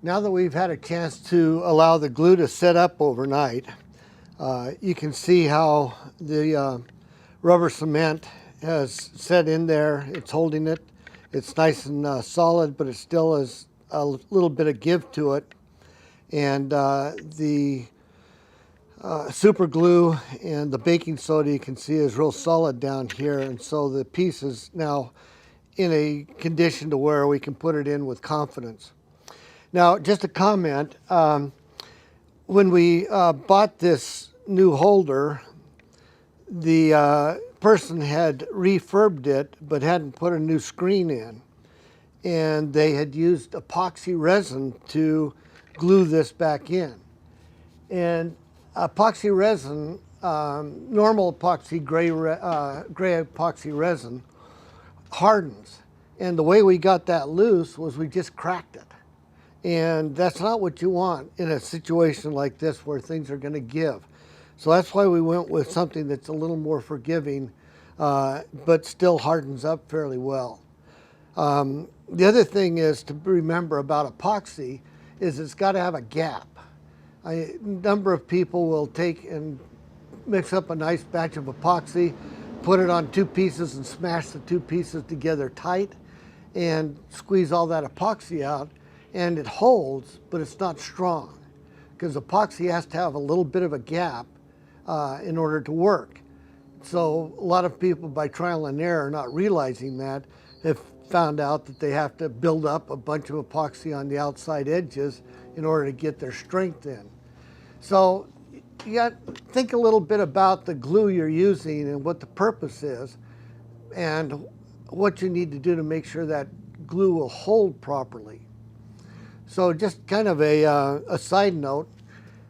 Now that we've had a chance to allow the glue to set up overnight, you can see how the rubber cement has set in there. It's holding it. It's nice and solid, but it still has a little bit of give to it. And the super glue and the baking soda, you can see, is real solid down here. And so the piece is now in a condition to where we can put it in with confidence. Now, just a comment, when we bought this new holder, the person had refurbed it but hadn't put a new screen in. And they had used epoxy resin to glue this back in. And epoxy resin, normal epoxy, gray epoxy resin, hardens. And the way we got that loose was we just cracked it. And that's not what you want in a situation like this where things are going to give. So that's why we went with something that's a little more forgiving, but still hardens up fairly well. The other thing is to remember about epoxy is it's got to have a gap. A number of people will take and mix up a nice batch of epoxy, put it on two pieces and smash the two pieces together tight and squeeze all that epoxy out. And it holds, but it's not strong because epoxy has to have a little bit of a gap in order to work. So a lot of people, by trial and error, not realizing that, have found out that they have to build up a bunch of epoxy on the outside edges in order to get their strength in. So you got to think a little bit about the glue you're using and what the purpose is and what you need to do to make sure that glue will hold properly. So just kind of a side note,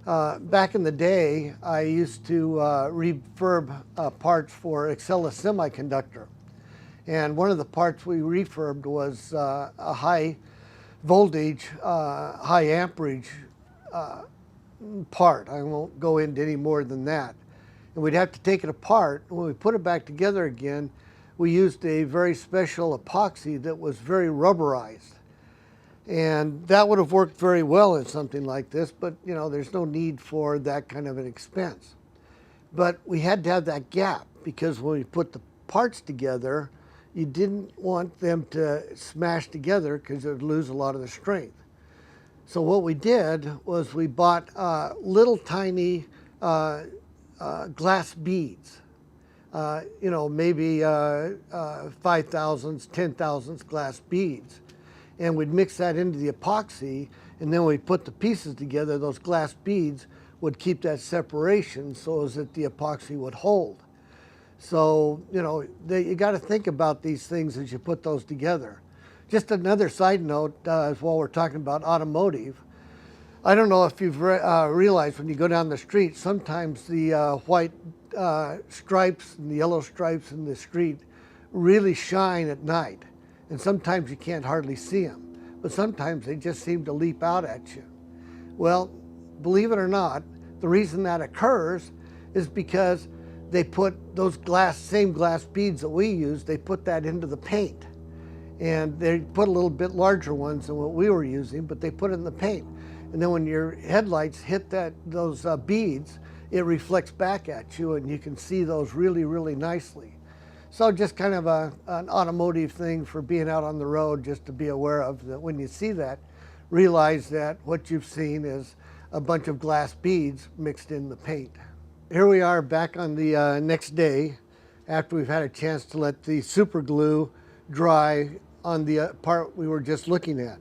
back in the day, I used to refurb parts for Excella Semiconductor. And one of the parts we refurbed was a high voltage, high amperage part. I won't go into any more than that. And we'd have to take it apart. When we put it back together again, we used a very special epoxy that was very rubberized. And that would have worked very well in something like this, but you know, there's no need for that kind of an expense. But we had to have that gap because when we put the parts together, you didn't want them to smash together because it would lose a lot of the strength. So what we did was we bought little tiny glass beads, you know, maybe 5 thousandths, 10 thousandths glass beads. And we'd mix that into the epoxy, and then we put the pieces together. Those glass beads would keep that separation so as that the epoxy would hold. So, you know, you got to think about these things as you put those together. Just another side note, while we're talking about automotive, I don't know if you've realized when you go down the street, sometimes the white stripes and the yellow stripes in the street really shine at night. And sometimes you can't hardly see them, but sometimes they just seem to leap out at you. Well, believe it or not, the reason that occurs is because they put those same glass beads that we use, they put that into the paint. And they put a little bit larger ones than what we were using, but they put it in the paint. And then when your headlights hit those beads, it reflects back at you and you can see those really, really nicely. So just kind of an automotive thing for being out on the road, just to be aware of that when you see that, realize that what you've seen is a bunch of glass beads mixed in the paint. Here we are back on the next day after we've had a chance to let the super glue dry on the part we were just looking at.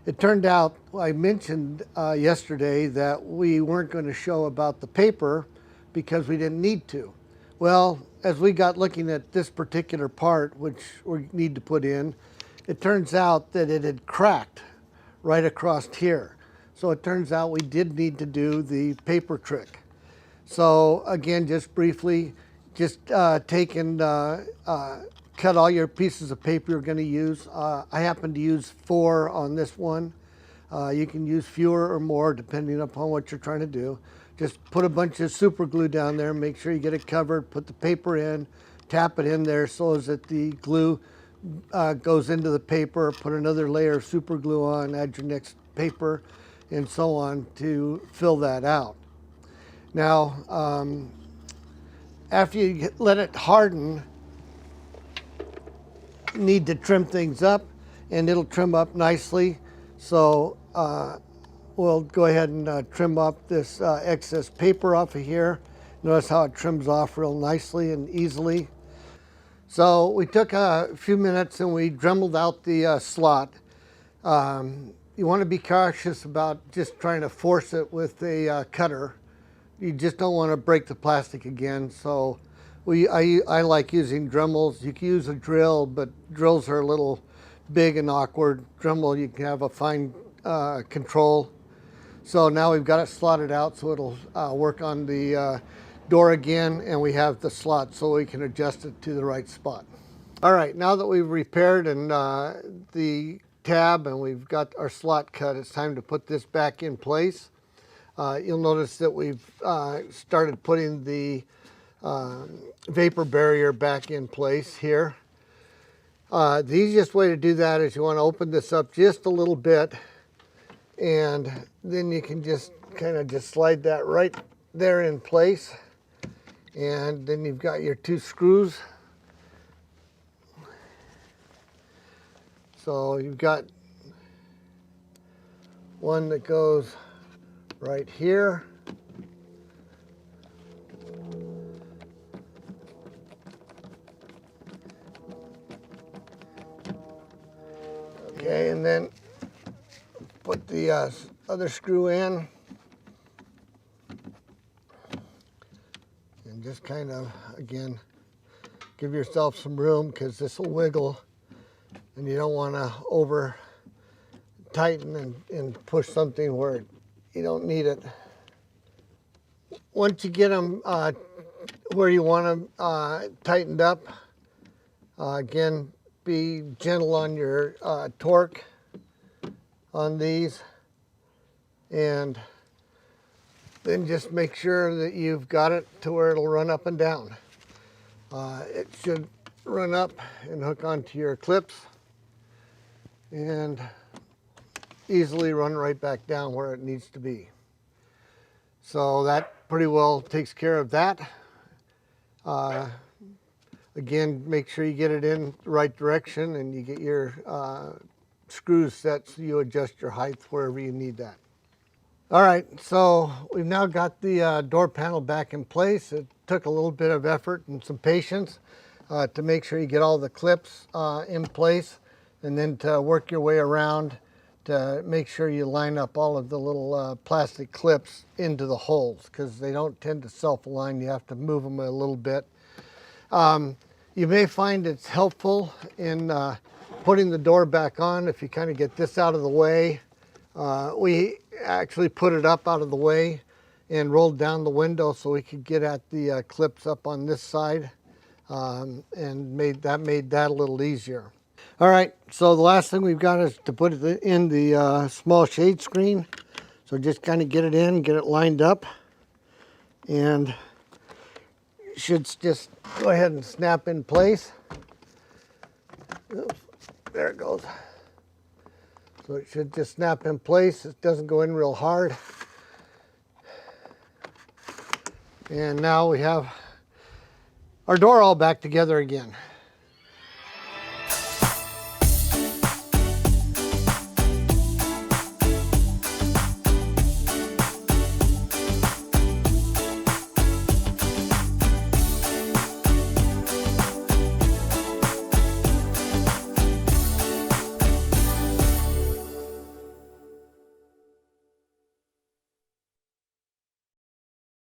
It turned out, I mentioned yesterday that we weren't going to show about the paper because we didn't need to. Well, as we got looking at this particular part, which we need to put in, it turns out that it had cracked right across here. So it turns out we did need to do the paper trick. So again, just briefly, just take and cut all your pieces of paper you're going to use. I happen to use 4 on this one. You can use fewer or more depending upon what you're trying to do. Just put a bunch of super glue down there, make sure you get it covered, put the paper in, tap it in there so as that the glue goes into the paper, put another layer of super glue on, add your next paper and so on to fill that out. Now, after you let it harden, you need to trim things up, and it'll trim up nicely. So we'll go ahead and trim up this excess paper off of here. Notice how it trims off real nicely and easily. So we took a few minutes and we dremeled out the slot. You want to be cautious about just trying to force it with a cutter. You just don't want to break the plastic again. So I like using Dremels. You can use a drill, but drills are a little big and awkward. Dremel, you can have a fine control. So now we've got it slotted out so it'll work on the door again, and we have the slot so we can adjust it to the right spot. All right, now that we've repaired and the tab and we've got our slot cut, it's time to put this back in place. You'll notice that we've started putting the vapor barrier back in place here. The easiest way to do that is you want to open this up just a little bit, and then you can just kind of just slide that right there in place, and then you've got your 2 screws. So you've got one that goes right here. Okay, and then put the other screw in. And just kind of, again, give yourself some room because this will wiggle and you don't want to over tighten and push something where you don't need it. Once you get them where you want them tightened up, again, be gentle on your torque on these, and then just make sure that you've got it to where it'll run up and down. It should run up and hook onto your clips and easily run right back down where it needs to be. So that pretty well takes care of that. Again, make sure you get it in the right direction and you get your screws set so you adjust your height wherever you need that. All right, so we've now got the door panel back in place. It took a little bit of effort and some patience to make sure you get all the clips in place, and then to work your way around to make sure you line up all of the little plastic clips into the holes, because they don't tend to self-align. You have to move them a little bit. You may find it's helpful in putting the door back on if you kind of get this out of the way. We actually put it up out of the way and rolled down the window so we could get at the clips up on this side, and made that a little easier. All right, so the last thing we've got is to put it in the small shade screen. So just kind of get it in, get it lined up, and it should just go ahead and snap in place. Oops, there it goes. So it should just snap in place. It doesn't go in real hard. And now we have our door all back together again.